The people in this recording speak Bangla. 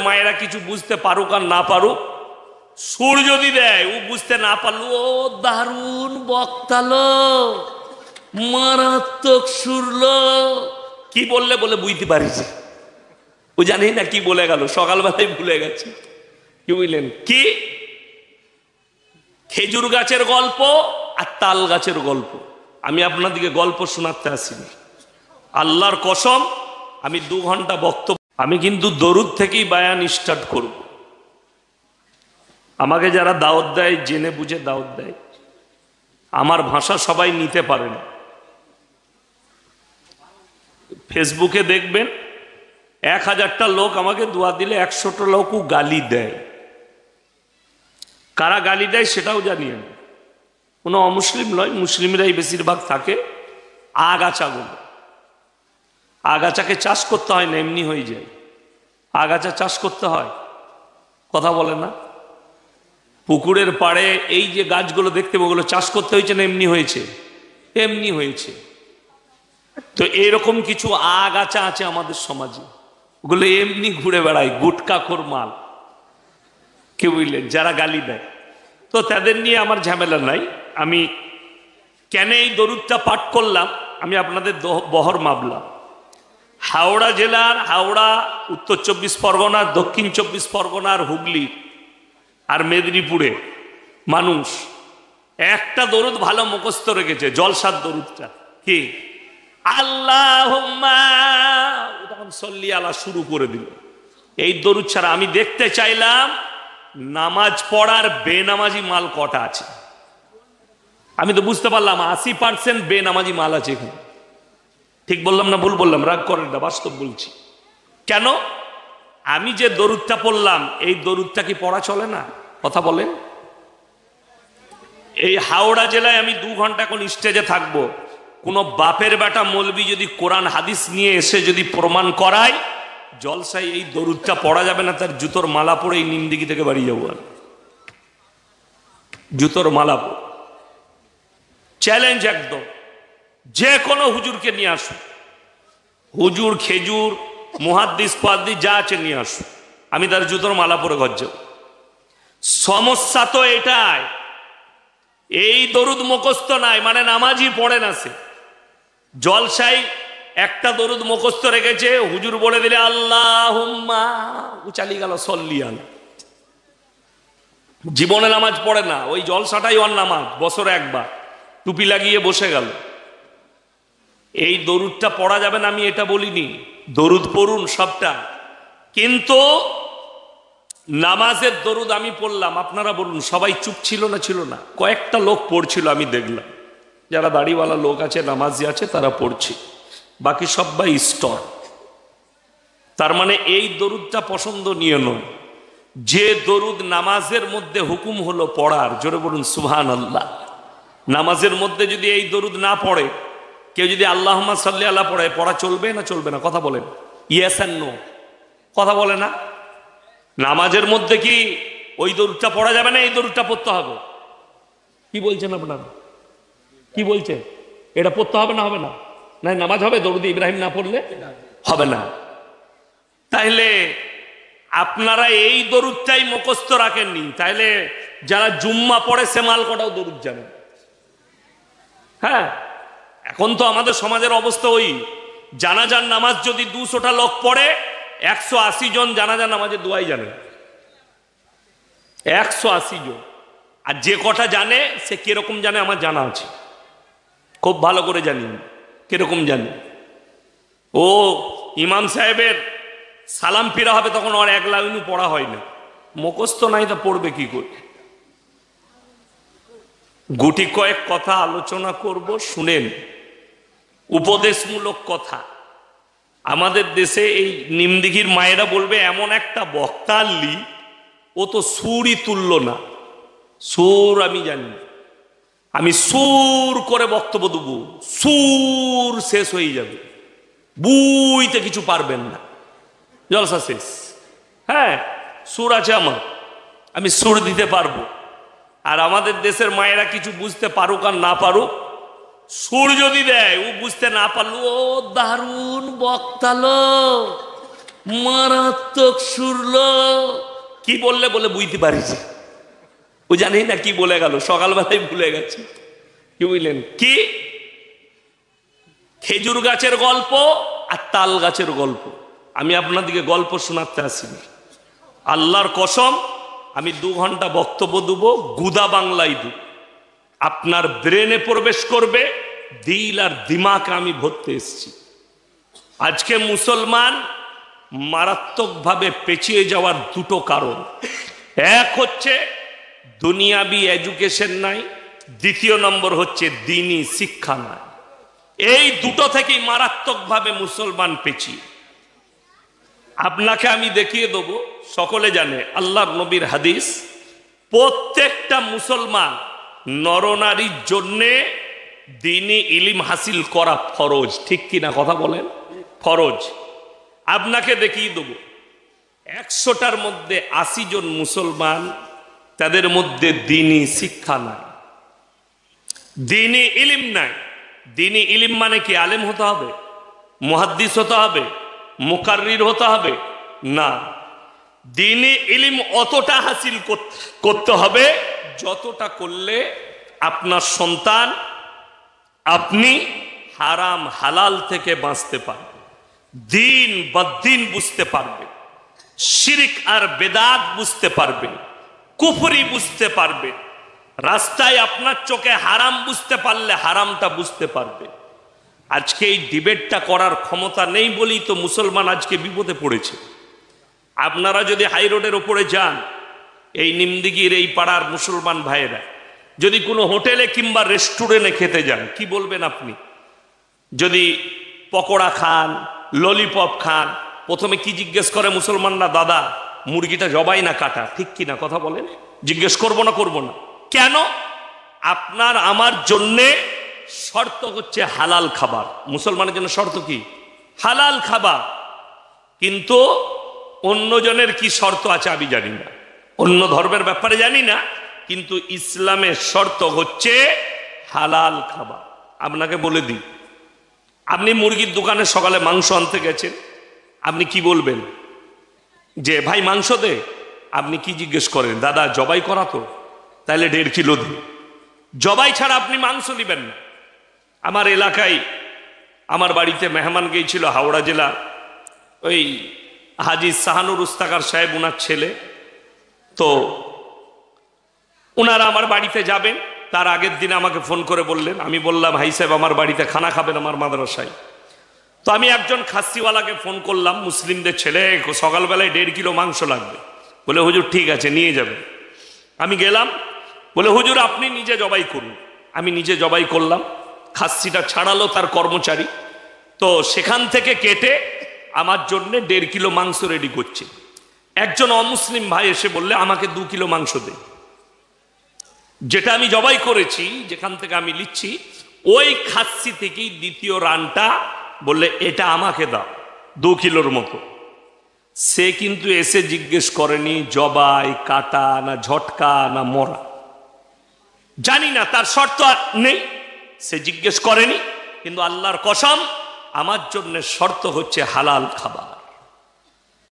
মায়েরা কিছু বুঝতে পারুক আর না পারুক, সুর যদি দেয় ও বুঝতে না পারলো, ও দারুণ বক্তালো, মারাত্মক সুরলো, কি বললে বলে বুঝতে পারিস, ও জানি না কি বলে গেল, সকালবেলায় ভুলে গেছে। কি বুঝলেন? কি খেজুর গাছের গল্প আর তাল গাছের গল্প। আমি আপনাদেরকে গল্প শোনাতে আসিনি, আল্লাহর কসম। আমি 2 ঘন্টা বক্তব্য, আমি কিন্তু দরুদ থেকেই বায়ান স্টার্ট করব। আমাকে যারা দাওয়াত দেয় জেনে বুঝে দাওয়াত দেয়, আমার ভাষা সবাই নিতে পারে না। ফেসবুকে দেখবেন 1000টা লোক আমাকে দোয়া দিলে 100টা লোকও গালি দেয়। কারা গালি দেয় সেটাও জানি আমি, কোনো অমুসলিম নয়, মুসলিমরাই বেশিরভাগ থাকে। আগাছাগুলো, আগাছাকে চাষ করতে হয় না, এমনি হয়ে যায়। আগাছা চাষ করতে হয়, কথা বলে না। পুকুরের পাড়ে এই যে গাছগুলো দেখতে, ওগুলো চাষ করতে হয়েছে না এমনি হয়েছে? এমনি হয়েছে। তো এরকম কিছু আগাছা আছে আমাদের সমাজে, ওগুলো এমনি ঘুরে বেড়ায়, গুটকাখোর মাল। কি বুঝলেন? যারা গালি দেয়, তো তাদের নিয়ে আমার ঝামেলা নাই। আমি কেন এই দরুদটা পাঠ করলাম আমি আপনাদের বহর মাপলাম। হাওড়া জেলার, হাওড়া, উত্তর 24 পরগনা, দক্ষিণ 24 পরগনার, হুগলি আর মেদিনীপুরে মানুষ একটা দরুদ ভালো মুখস্থ রেখেছে, জলসার দরুদটা। কি? আল্লাহুম্মা, তখন সল্লি আলা শুরু করে দিল। এই দরুদ ছাড়া আমি দেখতে চাইলাম নামাজ পড়ার বেনামাজি মাল কটা আছে। আমি তো বুঝতে পারলাম 80% বেনামাজি মাল আছে এখানে। ঠিক বললাম না ভুল বললাম? রাগ করেন না, বাস্তব বলছি। কেন? আমি যে দরুদটা পড়লাম, এই দরুদটা কি পড়া চলে না? কথা বলেন। এই হাওড়া জেলায় আমি 2 ঘন্টা এখন স্টেজে থাকবো। কোন বাপের বেটা মৌলবি যদি কোরআন হাদিস নিয়ে এসে যদি প্রমাণ করায় জলসায় এই দরুদটা পড়া যাবে না, তার জুতোর মালা পরে এই নিমদিঘি থেকে বাড়ি যাবো। আর জুতোর মালা পরে চ্যালেঞ্জ একদম, যে কোনো হুজুরকে নিয়ে আসুন, হুজুর, খেজুর, মুহাদ্দিস, পাদ্দিস যা আছে নিয়ে আসুন, আমি তার জুতোর মালা পরে ঘর যাব। সমস্যা তো এটাই, এই দরুদ মুখস্থ নাই, মানে নামাজই পড়ে না সে। জলসাই একটা দরুদ মুখস্থ রেখেছে, হুজুর বলে দিলে আল্লাহুম্মা, ও চালিয়ে গেল সল্লি আলা। জীবনে নামাজ পড়ে না, ওই জলসাটাই ওর নামাজ, বছরে একবার টুপি লাগিয়ে বসে গেল। এই দরুদটা পড়া যাবে না আমি এটা বলিনি, দরুদ পড়ুন সবটা, কিন্তু নামাজের দরুদ আমি পড়লাম, আপনারা বলুন সবাই চুপ ছিল না? ছিল না? কয়েকটা লোক পড়ছিল, আমি দেখলাম যারা দাড়িওয়ালা লোক আছে, নামাজি আছে, তারা পড়ছে, বাকি সবাই স্টপ। তার মানে এই দরুদটা পছন্দনীয় নয়। যে দরুদ নামাজের মধ্যে হুকুম হলো পড়ার, জোরে বলুন সুবহানাল্লাহ। নামাজের মধ্যে যদি এই দরুদ না পড়ে, কেউ যদি আল্লাহুম্মা সাল্লি আলা পড়ে, পড়া চলবে না চলবে না? কথা বলেন, ইয়েস এন্ড নো, কথা বলে না? নামাজের মধ্যে কি ওই দরুদটা পড়া যাবে না? এই দরুদটা পড়তে হবে। কি বলছেন আপনারা? কি বলছেন? এটা পড়তে হবে না? হবে না? না নামাজ হবে দরুদ ইব্রাহিম না পড়লে হবে না? তাইলে আপনারা এই দরুদটাই মুখস্থ রাখেননি, তাইলে যারা জুম্মা পড়ে সে মাল কটাও দরুদ জানে। হ্যাঁ, এখন তো আমাদের সমাজের অবস্থা ওই, জানাজার নামাজ যদি 200টা লোক পড়ে, 180 জন জানাজার নামাজের দোয়াই জানে, 180 জন। আর যে কটা জানে সে কিরকম জানে আমার জানা আছে, খুব ভালো করে জানি কিরকম জানে। ও ইমাম সাহেবের সালাম ফিরা হবে, তখন ওর 1 লাইনও পড়া হয় না, মুখস্থ নাই, তা পড়বে কি করে? গুটি কয়েক কথা আলোচনা করব, শুনেন, উপদেশমূলক কথা। আমাদের দেশে এই নিমদিঘির মায়েরা বলবে এমন একটা বক্তা আনলি, ও তো সুরই তুলল না। সুর আমি জানি, আমি সুর করে বক্তব্য দেবো, সুর শেষ হয়ে যাবে, বুঝতে কিছু পারবেন না, জলসা শেষ। হ্যাঁ, সুর আছে আমার, আমি সুর দিতে পারবো। আর আমাদের দেশের মায়েরা কিছু বুঝতে পারুক আর না পারুক, সুর যদি দেয় ও বুঝতে না পারলো, ও দারুণ বক্তালো, মারাত্মক শুনল। কি বললে বলে বুঝতে পারিছি, ও জানি না কি বলে গেল, সকালবেলায় ভুলে গেছে। কি বুঝলেন? কি খেজুর গাছের গল্প আর তাল গাছের গল্প। আমি আপনাদেরকে গল্প শোনাতে আসিনি, আল্লাহর কসম। আমি 2 ঘন্টা বক্তব্য দেবো, গুদা বাংলায় দেব, আপনার ব্রেনে প্রবেশ করবে, দিল আর দিমাকে আমি ভরতে এসেছি। আজকে মুসলমান মারাত্মকভাবে পেঁচিয়ে যাওয়ার 2টো কারণ। এক হচ্ছে দুনিয়াবি এডুকেশন নাই, দ্বিতীয় নম্বর হচ্ছে দ্বীনি শিক্ষা নাই। এই 2টো থেকেই মারাত্মকভাবে মুসলমান পেঁচিয়ে। আপনাকে আমি দেখিয়ে দেব, সকলে জানে আল্লাহর নবীর হাদিস, প্রত্যেকটা মুসলমান নরনারীর জন্যে দ্বীনি ইলম হাসিল করা ফরজ। ঠিক কিনা কথা বলেন? ফরজ। আপনাকে দেখিয়ে দেব 100টার মধ্যে 80 জন মুসলমান, তাদের মধ্যে দ্বীনি শিক্ষা নাই, দ্বীনি ইলম নাই। দ্বীনি ইলম মানে কি? আলেম হতে হবে, মুহাদ্দিস হতে হবে, মুকাররির হতে হবে না। দ্বীনি ইলম অতটা হাসিল করতে হবে যতটা করলে আপনার সন্তান, আপনি হারাম হালাল থেকে বাঁচতে পারবে, দিন বদ্দিন বুঝতে পারবে, শিরক আর বেদাত বুঝতে পারবে, কুফরি বুঝতে পারবে। রাস্তায় আপনার চোখে হারাম বুঝতে পারলে হারামটা বুঝতে পারবে। আজকে এই ডিবেটটা করার ক্ষমতা নেই বলেই তো মুসলমান আজকে বিপদে পড়েছে। আপনারা যদি হাই রোডের ওপরে যান, এই নিমদিগির এই পাড়ার মুসলমান ভাইয়েরা যদি কোনো হোটেলে কিংবা রেস্টুরেন্টে খেতে যান, কি বলবেন আপনি? যদি পকোড়া খান, ললিপপ খান, প্রথমে কি জিজ্ঞেস করে মুসলমানরা? দাদা মুরগিটা জবাই না কাটা? ঠিক কিনা কথা বলেন? জিজ্ঞেস করবো না? করবো না কেন? আপনার আমার জন্যে শর্ত হচ্ছে হালাল খাবার। মুসলমানের জন্য শর্ত কি? হালাল খাবার। কিন্তু অন্যজনের কি শর্ত আছে আমি জানি না, অন্য ধর্মের ব্যাপারে জানি না, কিন্তু ইসলামের শর্ত হচ্ছে হালাল খাবার। আপনাকে বলে দিই, আপনি মুরগির দোকানে সকালে মাংস আনতে গেছেন, আপনি কি বলবেন? যে ভাই মাংস দে। আপনি কি জিজ্ঞেস করেন? দাদা জবাই করা তো? তাহলে 1.5 কিলো দে। জবাই ছাড়া আপনি মাংস নেবেন না। আমার এলাকায় আমার বাড়িতে মেহমান গিয়েছিল হাওড়া জেলা, ওই হাজি শাহানুর উস্তাকার সাহেব, ওনার ছেলে। তো ওনারা আমার বাড়িতে যাবেন, তার আগের দিন আমাকে ফোন করে বললেন। আমি বললাম ভাই সাহেব আমার বাড়িতে খানা খাবেন আমার মাদ্রাসায়। তো আমি একজন খাসিওয়ালাকে ফোন করলাম, মুসলিমদের ছেলে, সকালবেলায় 1.5 কিলো মাংস লাগবে। বলে হুজুর ঠিক আছে নিয়ে যাবেন। আমি গেলাম, বলে হুজুর আপনি নিজে জবাই করুন। আমি নিজে জবাই করলাম, খাসিটা ছাড়ালো তার কর্মচারী। তো সেখান থেকে কেটে আমার জন্য 1.5 কিলো মাংস রেডি করছে। একজন অমুসলিম ভাই এসে বললে আমাকে 2 কিলো মাংস দে। যেটা আমি জবাই করেছি, যেখান থেকে আমি নিচ্ছি, ওই খাসি থেকেই দ্বিতীয় রানটা বললে এটা আমাকে দাও 2 কিলোর মতো। সে কিন্তু এসে জিজ্ঞেস করেনি জবাই, কাটা না ঝটকা না মরা, জানি না, তার শর্ত নেই, সে জিজ্ঞেস করেনি। কিন্তু আল্লাহর কসম আমার জন্য শর্ত হচ্ছে হালাল খাবার।